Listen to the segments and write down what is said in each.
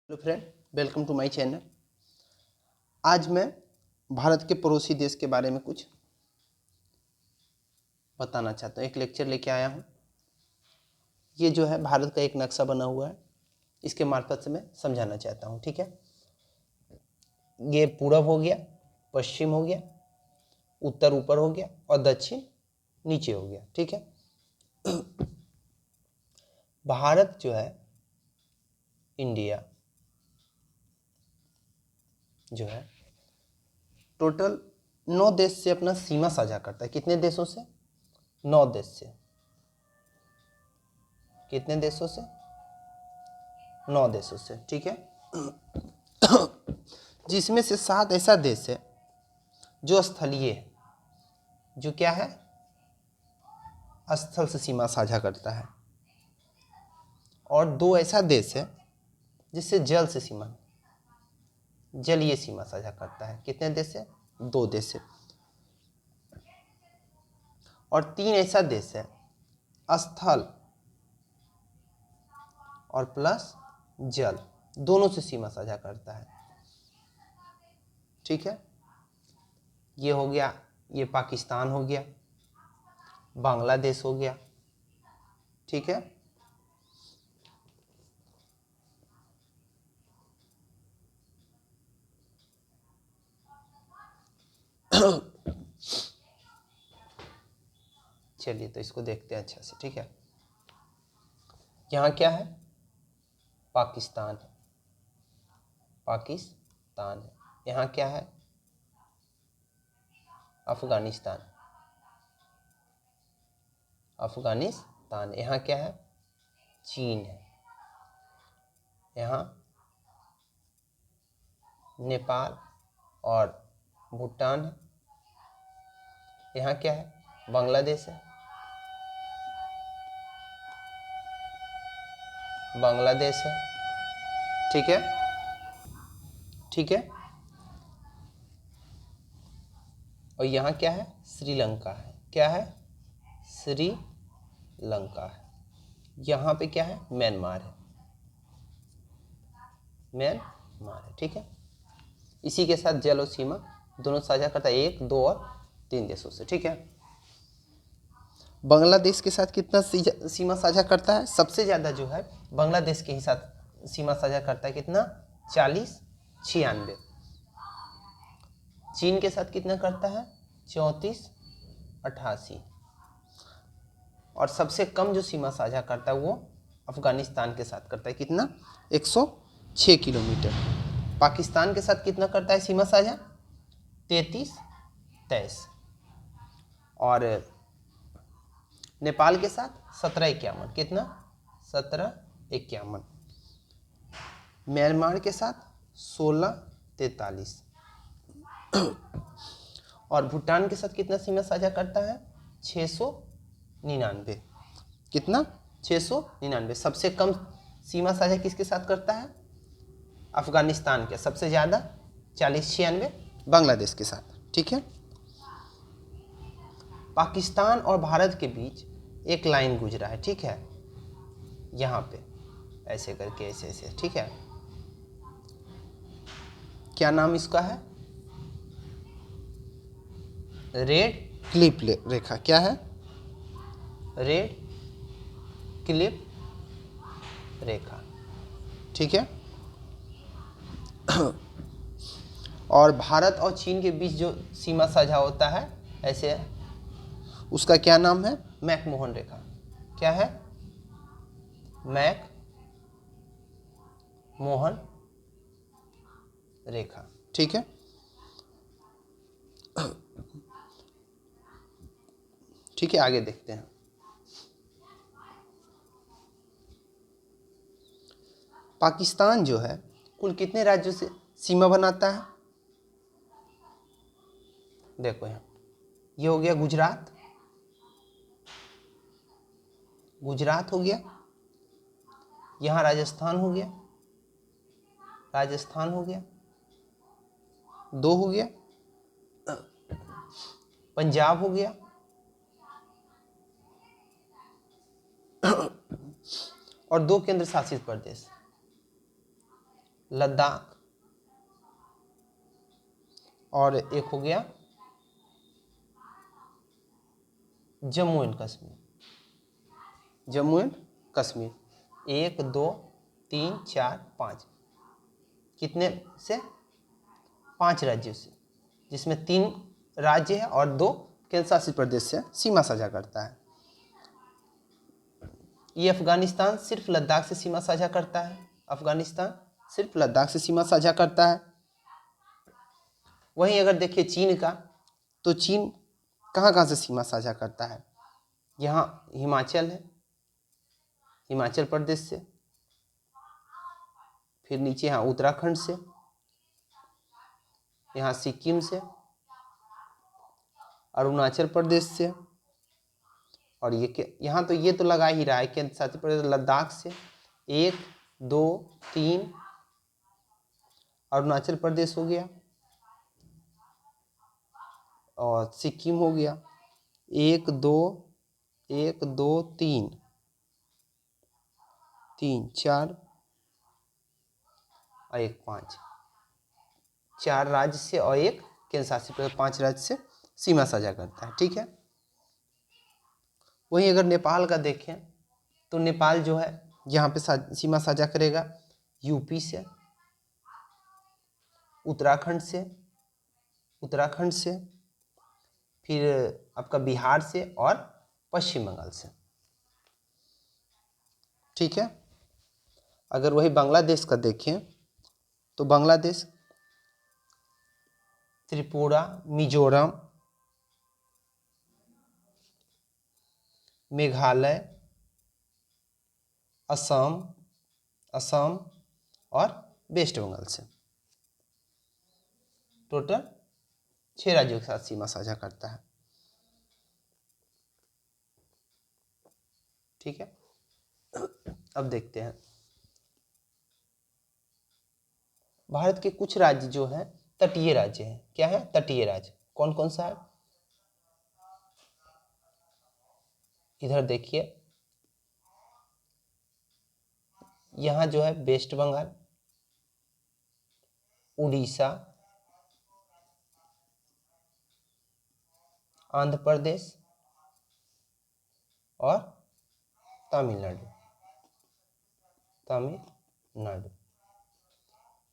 Hello friend, welcome to my channel. आज मैं भारत के पड़ोसी देश के बारे में कुछ बताना चाहता हूँ। एक लेक्चर लेके आया हूँ। ये जो है भारत का एक नक्शा बना हुआ है, इसके मार्फत से मैं समझाना चाहता हूँ। ठीक है, ये पूरब हो गया, पश्चिम हो गया, उत्तर ऊपर हो गया और दक्षिण नीचे हो गया। ठीक है, भारत जो है, इंडिया जो है टोटल 9 देश से अपना सीमा साझा करता है। कितने देशों से? 9 देश से। कितने देशों से? 9 देशों से। ठीक है, जिसमें से 7 ऐसा देश है जो स्थलीय है, जो क्या है, स्थल से सीमा साझा करता है, और 2 ऐसा देश है जिससे जल से सीमा, जलीय सीमा साझा करता है। कितने देश है? 2 देश है। और 3 ऐसा देश है स्थल और प्लस जल, दोनों से सीमा साझा करता है। ठीक है, ये हो गया, ये पाकिस्तान हो गया, बांग्लादेश हो गया। ठीक है, चलिए तो इसको देखते हैं अच्छा से। ठीक है, यहाँ क्या है? पाकिस्तान है, पाकिस्तान है। यहाँ क्या है? अफगानिस्तान, अफगानिस्तान। यहाँ क्या है? चीन है। यहाँ नेपाल और भूटान है। यहाँ क्या है? बांग्लादेश है, बांग्लादेश है। ठीक है, ठीक है। और यहाँ क्या है? श्रीलंका है। क्या है? श्रीलंका है। यहाँ पे क्या है? म्यांमार है, म्यांमार है। ठीक है, इसी के साथ जल और सीमा दोनों साझा करता है, 1, 2 और 3 देशों से। ठीक है, बांग्लादेश के साथ कितना सीमा साझा करता है? सबसे ज़्यादा जो है बांग्लादेश के ही साथ सीमा साझा करता है। कितना? 40, 96। चीन के साथ कितना करता है? 34, 88। और सबसे कम जो सीमा साझा करता है वो अफगानिस्तान के साथ करता है। कितना? 106 किलोमीटर। पाकिस्तान के साथ कितना करता है सीमा साझा? 33, 23। और नेपाल के साथ 17, 51। कितना? 17, 51। म्यांमार के साथ 16, 43। और भूटान के साथ कितना सीमा साझा करता है? 699। कितना? 699। सबसे कम सीमा साझा किसके साथ करता है? अफगानिस्तान के। सबसे ज़्यादा 40, 96 बांग्लादेश के साथ। ठीक है, पाकिस्तान और भारत के बीच एक लाइन गुजरा है। ठीक है, यहाँ पे ऐसे करके, ऐसे ऐसे। ठीक है, क्या नाम इसका है? रेड क्लिप रेखा। क्या है? रेड क्लिप रेखा। ठीक है, और भारत और चीन के बीच जो सीमा साझा होता है ऐसे है, उसका क्या नाम है? मैकमोहन रेखा। क्या है? मैकमोहन रेखा। ठीक है, ठीक है, आगे देखते हैं। पाकिस्तान जो है कुल कितने राज्यों से सीमा बनाता है? देखो यहाँ, ये हो गया गुजरात, गुजरात हो गया। यहाँ राजस्थान हो गया, राजस्थान हो गया। 2 हो गया। पंजाब हो गया। और 2 केंद्र शासित प्रदेश, लद्दाख, और एक हो गया जम्मू एंड कश्मीर। जम्मू एंड कश्मीर 1 2 3 4 5, कितने से? 5 राज्यों से, जिसमें 3 राज्य है और 2 केंद्र शासित प्रदेश से सीमा साझा करता है। ये अफगानिस्तान सिर्फ लद्दाख से सीमा साझा करता है। अफगानिस्तान सिर्फ लद्दाख से सीमा साझा करता है। वहीं अगर देखिए चीन का, तो चीन कहाँ कहाँ से सीमा साझा करता है? यहाँ हिमाचल है, हिमाचल प्रदेश से, फिर नीचे यहाँ उत्तराखंड से, यहाँ सिक्किम से, अरुणाचल प्रदेश से, और ये यहाँ तो ये तो लगा ही रहा है केंद्र शासित प्रदेश लद्दाख से। 1 2 3 अरुणाचल प्रदेश हो गया और सिक्किम हो गया। 1 2 1 2 3 3 4 और 1 5, 4 राज्य से और 1 केंद्र शासित प्रदेश, 5 राज्य से सीमा साझा करता है। ठीक है। वहीं अगर नेपाल का देखें तो नेपाल जो है यहाँ पे सीमा साझा करेगा यूपी से, उत्तराखंड से, फिर आपका बिहार से और पश्चिम बंगाल से। ठीक है। अगर वही बांग्लादेश का देखें तो बांग्लादेश त्रिपुरा, मिजोरम, मेघालय, असम और वेस्ट बंगाल से, टोटल 6 राज्यों के साथ सीमा साझा करता है। ठीक है। अब देखते हैं भारत के कुछ राज्य जो हैं तटीय राज्य हैं। क्या है? तटीय राज्य। कौन कौन सा है? इधर देखिए, यहाँ जो है वेस्ट बंगाल, उड़ीसा, आंध्र प्रदेश और तमिलनाडु।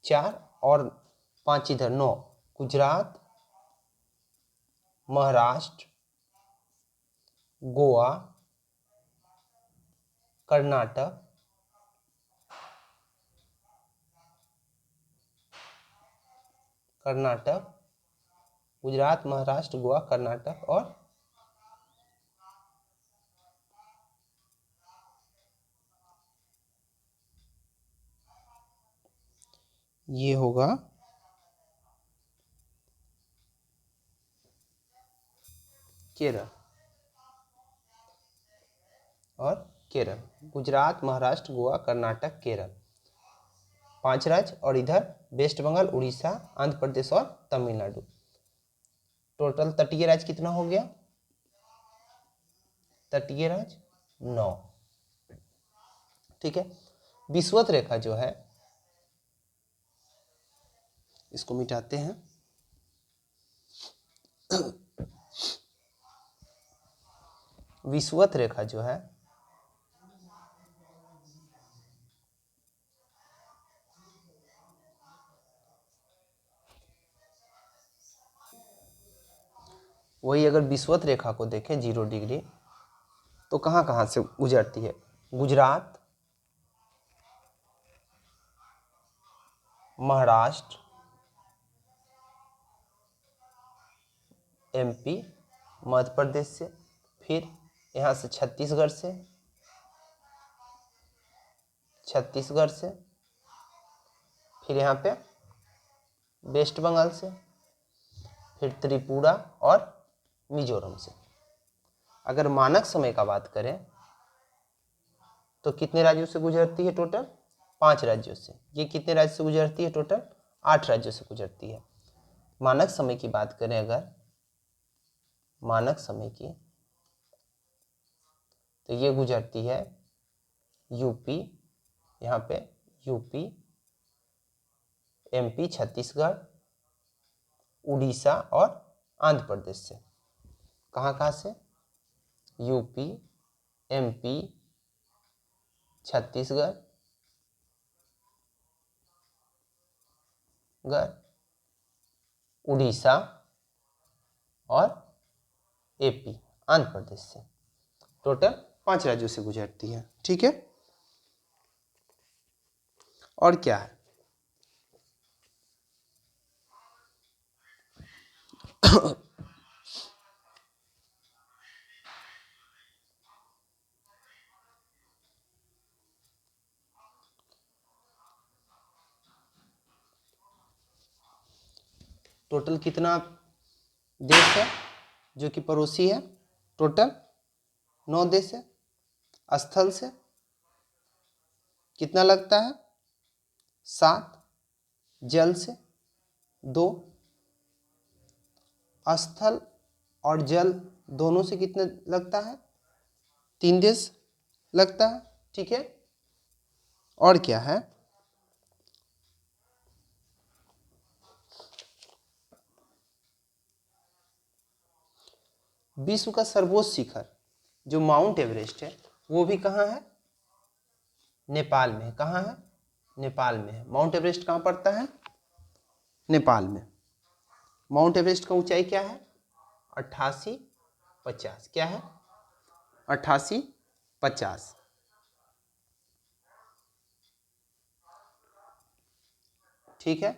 4 और 5 इधर 9, गुजरात, महाराष्ट्र, गोवा, कर्नाटक, गुजरात, महाराष्ट्र, गोवा, कर्नाटक और ये होगा केरल। और केरल, गुजरात, महाराष्ट्र, गोवा, कर्नाटक, केरल, 5 राज्य, और इधर वेस्ट बंगाल, उड़ीसा, आंध्र प्रदेश और तमिलनाडु। टोटल तटीय राज्य कितना हो गया? तटीय राज्य 9। ठीक है। विषुवत रेखा जो है, इसको मिटाते हैं। विषुवत रेखा जो है वही अगर विषुवत रेखा को देखें 0 डिग्री, तो कहाँ कहाँ से गुजरती है? गुजरात, महाराष्ट्र, MP, मध्य प्रदेश से, फिर यहाँ से छत्तीसगढ़ से, फिर यहाँ पे वेस्ट बंगाल से, फिर त्रिपुरा और मिजोरम से। अगर मानक समय का बात करें तो कितने राज्यों से गुजरती है? टोटल 5 राज्यों से। ये कितने राज्य से गुजरती है? टोटल 8 राज्यों से गुजरती है। मानक समय की बात करें अगर, मानक समय की, तो ये गुजरती है यूपी, यहाँ पे यूपी, MP छत्तीसगढ़, उड़ीसा और आंध्र प्रदेश से। कहाँ कहाँ से? यूपी, MP, छत्तीसगढ़, उड़ीसा और AP आंध्र प्रदेश से। टोटल 5 राज्यों से गुजरती है। ठीक है, और क्या है? टोटल कितना देश है जो कि पड़ोसी है? टोटल 9 देश है। स्थल से कितना लगता है? 7। जल से 2। स्थल और जल दोनों से कितना लगता है? 3 देश लगता है। ठीक है, और क्या है? विश्व का सर्वोच्च शिखर जो माउंट एवरेस्ट है वो भी कहाँ है? नेपाल में है। कहाँ है? नेपाल में है। माउंट एवरेस्ट कहाँ पड़ता है? नेपाल में। माउंट एवरेस्ट का ऊंचाई क्या है? 8850। क्या है? 8850। ठीक है,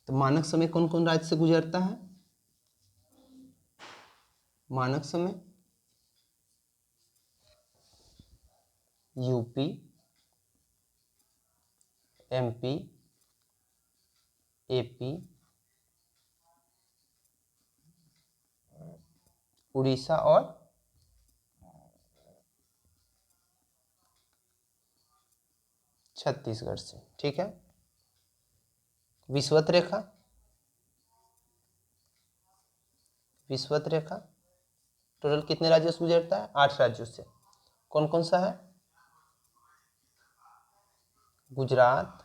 तो मानक समय कौन कौन राज्य से गुजरता है? मानक समय यूपी, MP, AP, उड़ीसा और छत्तीसगढ़ से। ठीक है, विषुवत रेखा, विषुवत रेखा टोटल कितने राज्यों से गुजरता है? 8 राज्यों से। कौन कौन सा है? गुजरात,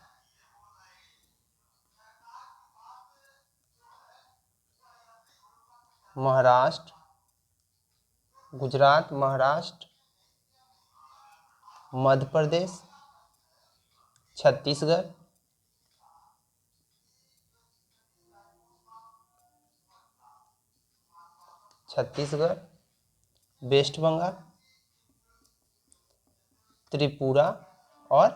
महाराष्ट्र, गुजरात, महाराष्ट्र, मध्य प्रदेश, छत्तीसगढ़, वेस्ट बंगाल, त्रिपुरा और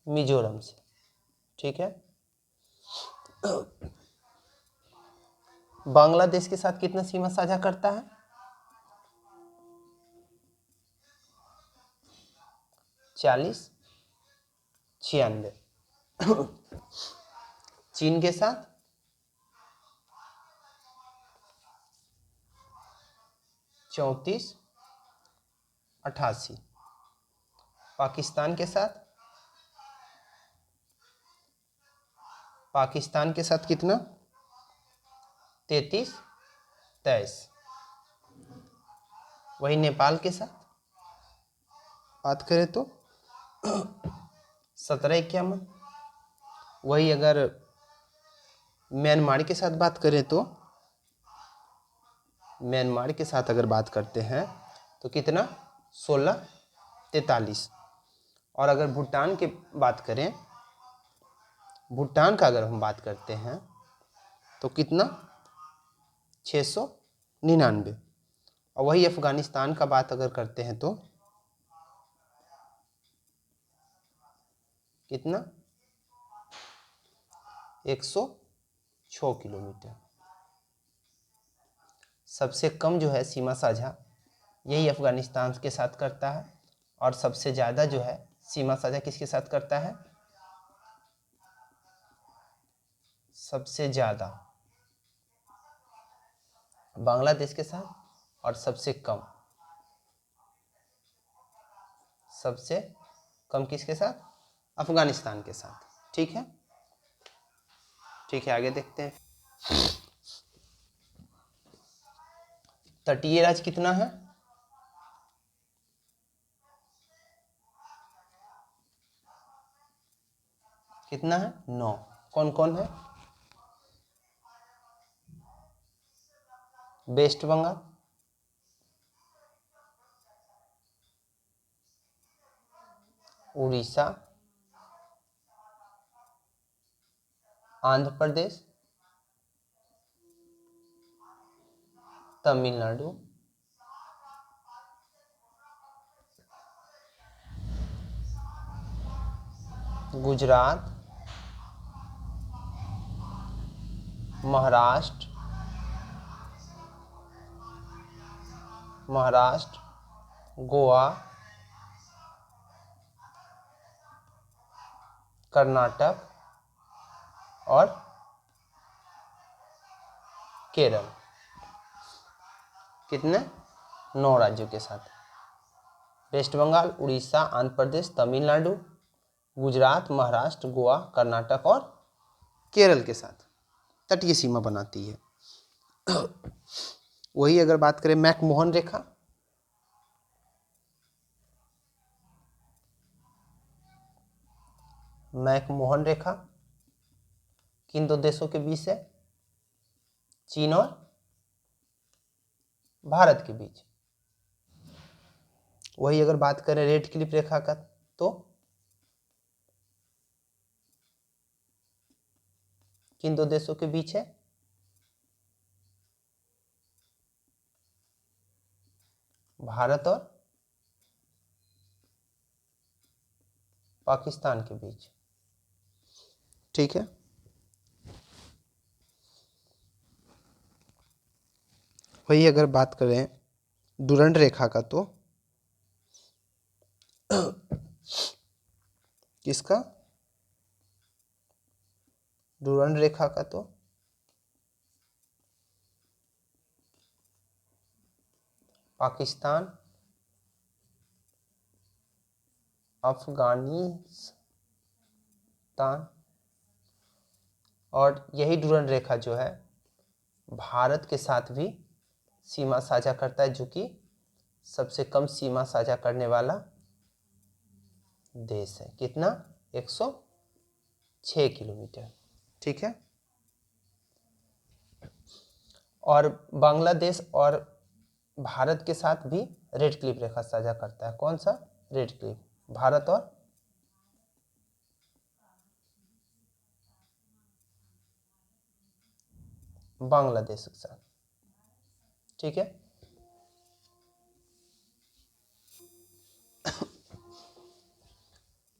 मिजोरम से। ठीक है, बांग्लादेश के साथ कितना सीमा साझा करता है? 40, 96। चीन के साथ 34, 88। पाकिस्तान के साथ कितना? 33, 23। वही नेपाल के साथ बात करें तो 17, 51। वही अगर म्यांमार के साथ बात करें तो म्यांमार के साथ अगर बात करते हैं तो कितना? 16, 43। और अगर भूटान की बात करें, भूटान का अगर हम बात करते हैं तो कितना? 699। और वही अफगानिस्तान का बात अगर करते हैं तो कितना? 106 किलोमीटर। सबसे कम जो है सीमा साझा यही अफगानिस्तान के साथ करता है, और सबसे ज़्यादा जो है सीमा साझा किसके साथ करता है? सबसे ज़्यादा बांग्लादेश के साथ, और सबसे कम किसके साथ? अफगानिस्तान के साथ। ठीक है, ठीक है, आगे देखते हैं। तटीय राज्य कितना है? कितना है? 9। कौन कौन है? वेस्ट बंगाल, उड़ीसा, आंध्र प्रदेश, तमिलनाडु, गुजरात, महाराष्ट्र, गोवा, कर्नाटक और केरल। कितने? 9 राज्यों के साथ। वेस्ट बंगाल, उड़ीसा, आंध्र प्रदेश, तमिलनाडु, गुजरात, महाराष्ट्र, गोवा, कर्नाटक और केरल के साथ तटीय सीमा बनाती है। वही अगर बात करें मैकमोहन रेखा, मैकमोहन रेखा किन दो देशों के बीच है? चीन और भारत के बीच। वही अगर बात करें रेड क्लिफ रेखा का, तो किन दो देशों के बीच है? भारत और पाकिस्तान के बीच। ठीक है। वही अगर बात करें डुरंड रेखा का, तो किसका? डुरंड रेखा का तो पाकिस्तान, अफगानिस्तान, और यही डुरंड रेखा जो है भारत के साथ भी सीमा साझा करता है, जो कि सबसे कम सीमा साझा करने वाला देश है। कितना? 106 किलोमीटर। ठीक है। और बांग्लादेश और भारत के साथ भी रेड क्लिफ रेखा साझा करता है। कौन सा? Red Cliff. भारत और बांग्लादेश के साथ। ठीक है।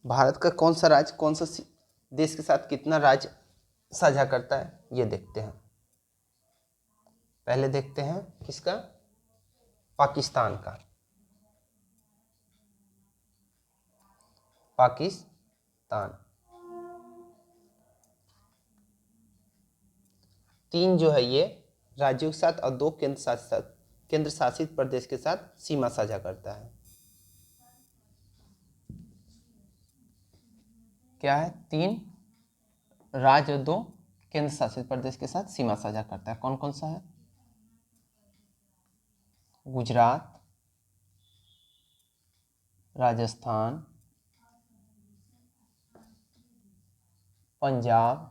भारत का कौन सा राज्य कौन सा देश के साथ कितना राज्य साझा करता है, ये देखते हैं। पहले देखते हैं किसका? पाकिस्तान का। पाकिस्तान 3 जो है ये राज्यों के साथ और 2 केंद्र शासित प्रदेश के साथ सीमा साझा करता है। क्या है? 3 राज्य और 2 केंद्र शासित प्रदेश के साथ सीमा साझा करता है। कौन कौन सा है? गुजरात, राजस्थान, पंजाब,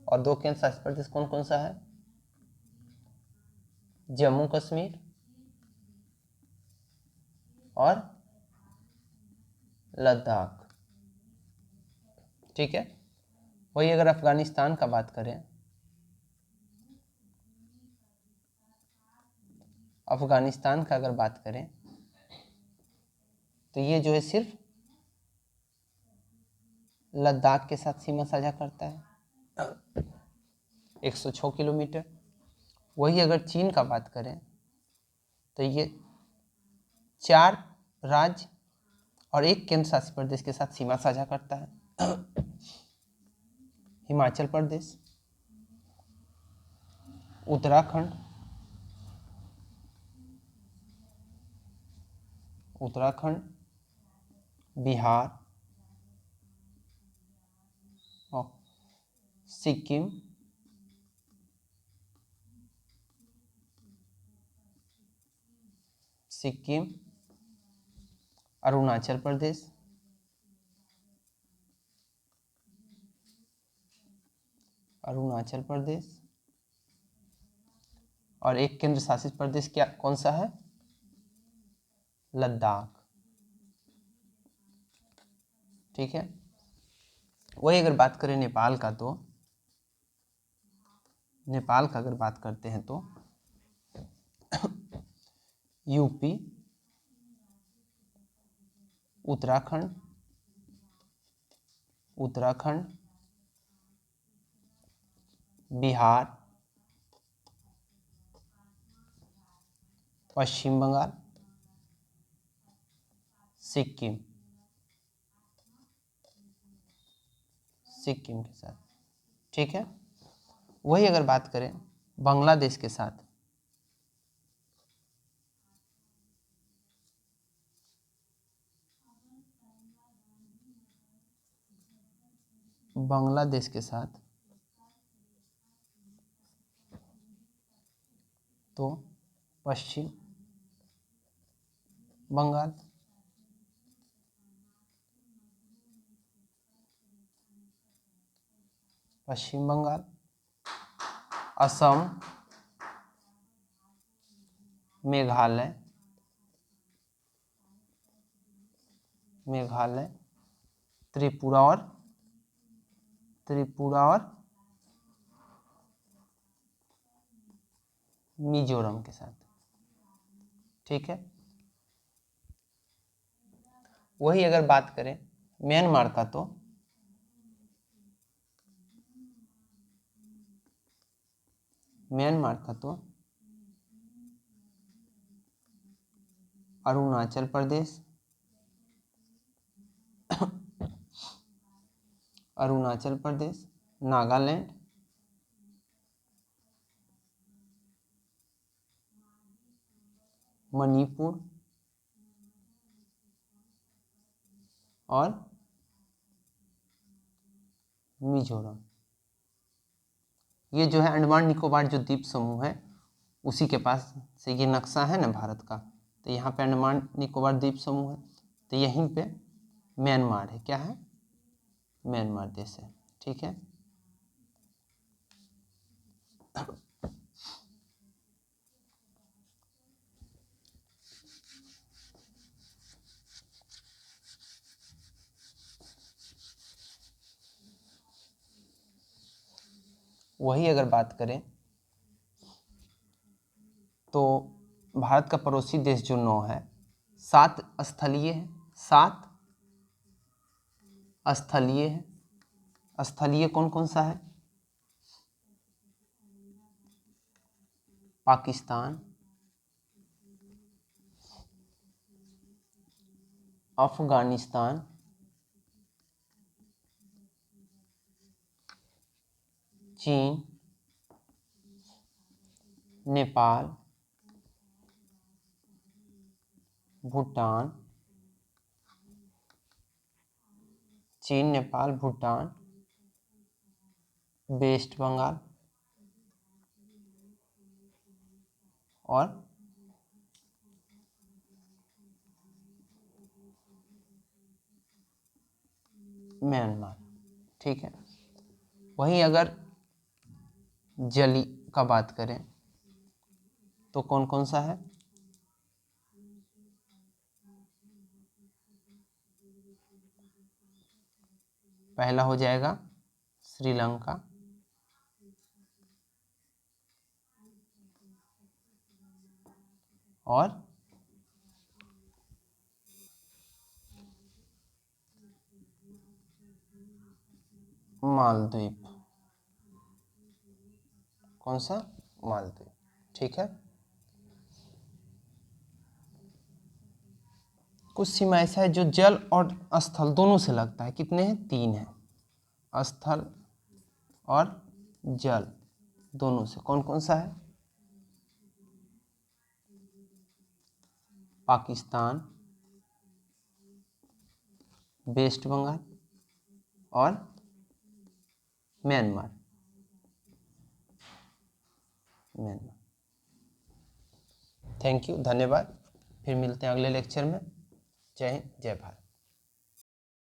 और 2 केंद्र शासित प्रदेश कौन कौन सा है? जम्मू कश्मीर और लद्दाख। ठीक है। वही अगर अफगानिस्तान का बात करें, अफगानिस्तान का अगर बात करें तो ये जो है सिर्फ लद्दाख के साथ सीमा साझा करता है, 106 किलोमीटर। वही अगर चीन का बात करें तो ये 4 राज्य और 1 केंद्र शासित प्रदेश के साथ सीमा साझा करता है, हिमाचल प्रदेश, उत्तराखंड, बिहार और सिक्किम सिक्किम, अरुणाचल प्रदेश, अरुणाचल प्रदेश, और एक केंद्र शासित प्रदेश क्या कौन सा है? लद्दाख। ठीक है। वही अगर बात करें नेपाल का, तो नेपाल का अगर बात करते हैं तो यूपी, उत्तराखंड, उत्तराखंड, बिहार, पश्चिम बंगाल, सिक्किम, सिक्किम के साथ। ठीक है। वही अगर बात करें बांग्लादेश के साथ, बांग्लादेश के साथ, तो पश्चिम बंगाल, पश्चिम बंगाल, असम, मेघालय, मेघालय, त्रिपुरा और मिजोरम के साथ। ठीक है। वही अगर बात करें म्यांमार का, तो म्यांमार का तो अरुणाचल प्रदेश, अरुणाचल प्रदेश, नागालैंड, मणिपुर और मिजोरम। ये जो है अंडमान निकोबार जो द्वीप समूह है, उसी के पास से ये नक्शा है ना भारत का, तो यहाँ पे अंडमान निकोबार द्वीप समूह है, तो यहीं पे म्यांमार है। क्या है? म्यांमार देश है। ठीक है। वही अगर बात करें तो भारत का पड़ोसी देश जो 9 है, 7 स्थलीय है, 7 स्थलीय है। स्थलीय कौन कौन सा है? पाकिस्तान, अफगानिस्तान, चीन, नेपाल, भूटान, चीन, नेपाल, भूटान, वेस्ट बंगाल और म्यांमार। ठीक है। वहीं अगर जली का बात करें तो कौन कौन सा है? पहला हो जाएगा श्रीलंका, और मालदीव। कौन सा? मालदीव। ठीक है। कुछ सीमा ऐसा है जो जल और स्थल दोनों से लगता है। कितने हैं? 3 है, स्थल और जल दोनों से। कौन कौन सा है? पाकिस्तान, वेस्ट बंगाल और म्यांमार। म्यांमार। थैंक यू, धन्यवाद। फिर मिलते हैं अगले लेक्चर में। जय हिंद, जय भारत।